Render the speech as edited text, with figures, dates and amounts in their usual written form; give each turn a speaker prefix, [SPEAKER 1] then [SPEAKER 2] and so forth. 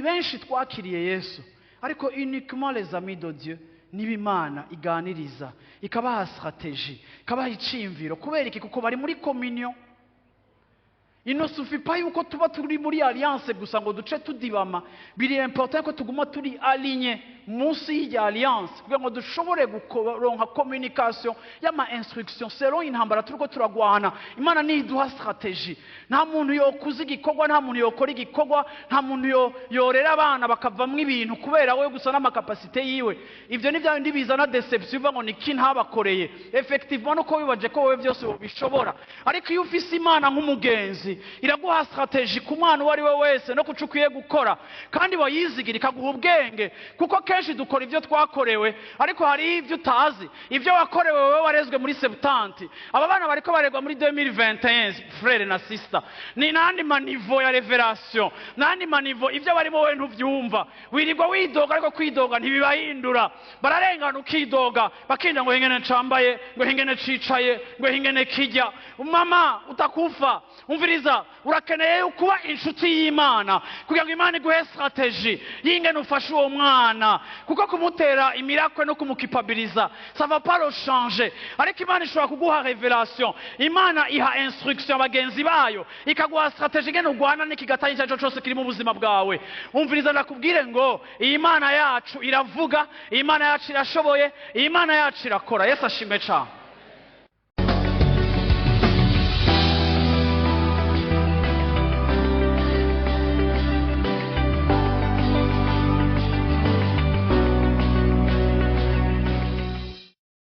[SPEAKER 1] turi benshi twakiriye Yesu ariko uniquement les amis de Dieu niba Imana iganiriza ikabaha stratégie ikabaha iciyumviro kubera iki kuko bari muri communion. Il ne suffit pas yuko tuba turi muri alliance gusa ngo duce tudibama, biri important ko tuguma turi aligné munsi y'irya alliance kugira ngo dushobore gukoronka communication y'ama instruction selon intambara turiko turagwana. Imana niduha stratégie, nta muntu yokuza igikorwa, nta muntu yokora igikorwa, nta muntu yorera abana bakavamwo ibintu kubera we gusa n'amakapasite yiwe. Ivyo ni bya bindi bizana deception uvuga ngo niki ntabakoreye. Effectivement nuko wibaje ko wewe byose ubishobora, ariko iyo ufise Imana nk'umugenzi iraguha strategy ku mwana uwo ari we wese no kucukwiye gukora, kandi wayizigira ikaguha ubwenge, kuko kenshi dukora ivyo twakorewe ariko hari ivyo utazi. Ivyo wakorewe wewe warezwe muri 70, aba bana bariko baregwa muri 2021 frère na sister, ni nandi manivo ya revelation, nandi manivo ivyo barimo we ntuvyumva. Wirirwa widoga ariko kwidoga ntibibahindura, bararengana ukidoga bakinda ngo hengene cambaye, ngo hengene cicaye, ngo hengene kijya. Mama utakufa, umviriza, urakeneye kuba inshuti y'Imana kugira ngo Imana iguhe strategy yingene ufashe uwo mwana, kuko kumutera imirakwe no kumukipabiliza ça va pas le changer. Ariko Imana ishobora kuguha revelation, Imana iha instruction abagenzi bayo, ikaguha strategy ingene ugwana n'ikigatanye cyaco cyose kiri mu buzima bwawe. Umviriza nakubwire ngo iyi Imana yacu iravuga, iyi Imana yacu irashoboye, iyi Imana yacu irakora. Yesu ashimwe cyane.